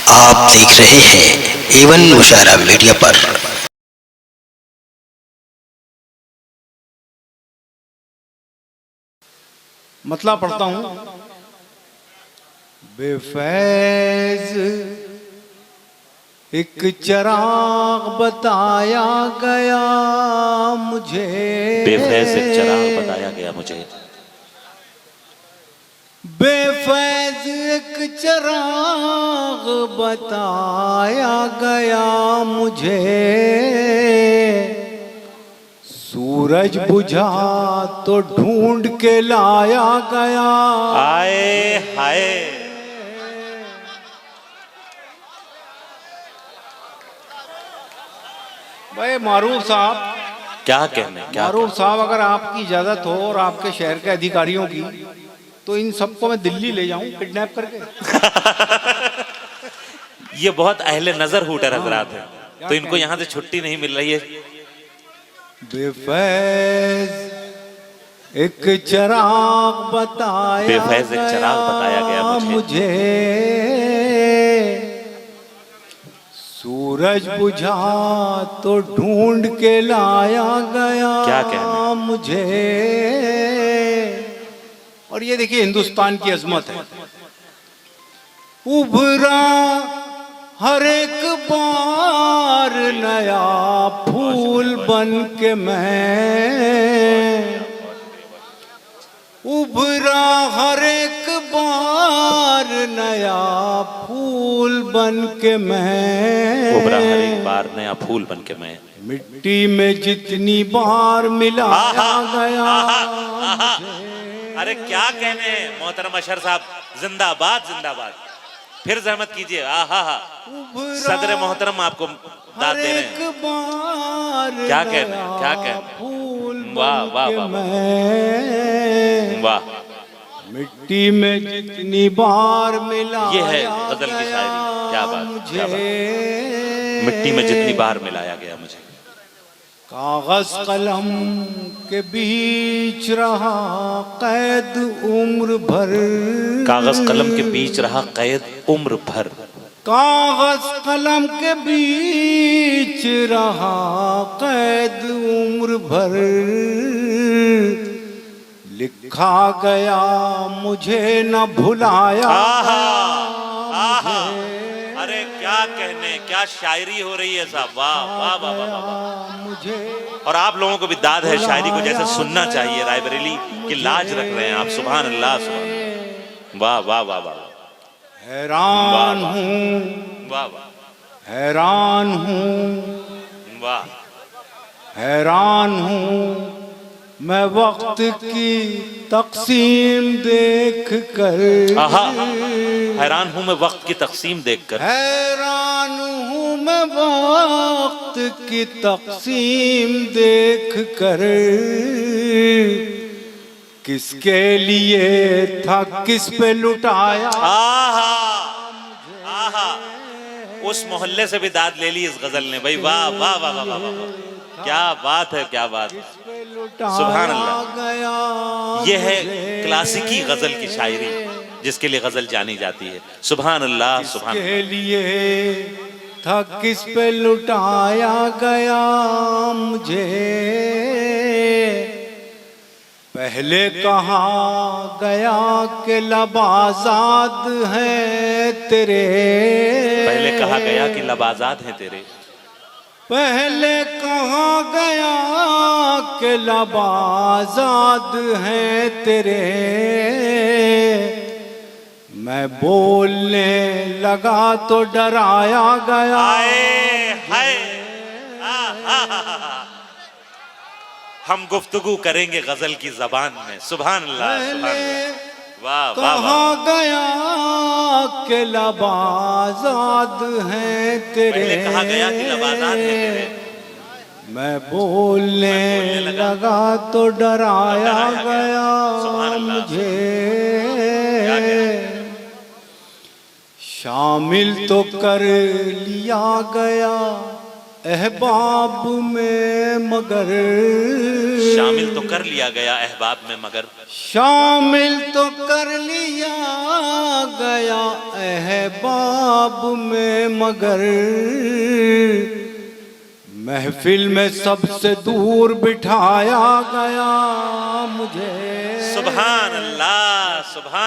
आप देख रहे हैं एवन मुशायरा मीडिया पर। मतलब पढ़ता हूँ। बेफैज एक चिराग बताया गया मुझे, बेफैज एक चिराग बताया गया मुझे, बेफैज एक चिराग बताया गया मुझे, सूरज बुझा तो ढूंढ के लाया गया। आए हाय। भाई मारूफ साहब, क्या कहने, क्या मारूफ साहब, अगर आपकी इजाजत हो और आपके शहर के अधिकारियों की, तो इन सबको मैं दिल्ली ले जाऊं किडनैप करके। ये बहुत अहले नजर हूटर हजरात हैं, तो इनको यहाँ से छुट्टी नहीं मिल रही है। बेफैज एक चिराग बताया, बेफैज एक चिराग बताया गया मुझे, सूरज बुझा तो ढूंढ के लाया गया। क्या कहना मुझे। और ये देखिए हिंदुस्तान की अजमत है। उभरा हर एक बार नया फूल बन के मैं, उभरा हर एक बार नया फूल बन के मैं, उभरा हर एक बार नया फूल बन के मैं, मिट्टी में जितनी बार मिलाया गया। अरे क्या कहने मोहतरम अशर साहब, जिंदाबाद जिंदाबाद। फिर जहमत कीजिए। आहा हा, सदर मोहतरम आपको दाद दे रहे हैं। क्या कहने, क्या कहने। वाह वाह वाह वाह। मिट्टी में जितनी बार मिलाया, ये है गजल की शायरी। क्या बात, क्या बात। मिट्टी में जितनी बार मिलाया गया मुझे, कागज कलम के बीच रहा कैद उम्र भर, कागज कलम के बीच रहा कैद उम्र भर, कागज कलम के बीच रहा कैद उम्र भर, लिखा गया मुझे न भुलाया। अरे क्या कहने, क्या शायरी हो रही है साहब। वाह वाह वाह वाह वाह। मुझे और आप लोगों को भी दाद है शायरी को जैसे सुनना चाहिए। रायबरेली की लाज रख रहे हैं आप। सुभान अल्लाह, सुभान। वाह वाह वाह वाह। हैरान हूँ, वाह वाह, हैरान हूँ, वाह, हैरान हूँ मैं वक्त की तकसीम देख कर। आहा, हैरान हूँ मैं वक्त की तकसीम देखकर, हैरान हूँ मैं वक्त की तकसीम देख कर, किसके लिए था किस पे लुटाया। आहा आहा, उस मोहल्ले से भी दाद ले ली इस गजल ने भाई। वाह वाह वाह वाह वाह, क्या बात है, क्या बात है। सुभान अल्लाह। यह है क्लासिकी गजल की शायरी जिसके लिए गजल जानी जाती है। सुभान अल्लाह, सुभान अल्लाह। के लिए था किस पे लुटाया गया मुझे, पहले कहा गया कि लब आजाद है तेरे, पहले कहा गया कि लब आजाद है तेरे, पहले कहा गया कि लब आजाद है तेरे, मैं बोलने लगा तो डराया गया। आए हाय। हम गुफ्तगू करेंगे गजल की जबान में। सुभान अल्लाह, सुभान अल्लाह। वाह वाह कहा गया कि लब आजाद है तेरे, पहले कहा गया कि लब आजाद है तेरे, मैं बोलने लगा तो डराया गया मुझे। शामिल तो कर लिया गया अहबाब में मगर शामिल तो कर लिया गया अहबाब में मगर शामिल तो कर लिया गया अहबाब में मगर महफिल में सबसे दूर बिठाया गया मुझे। सुभान अल्लाह, सुभान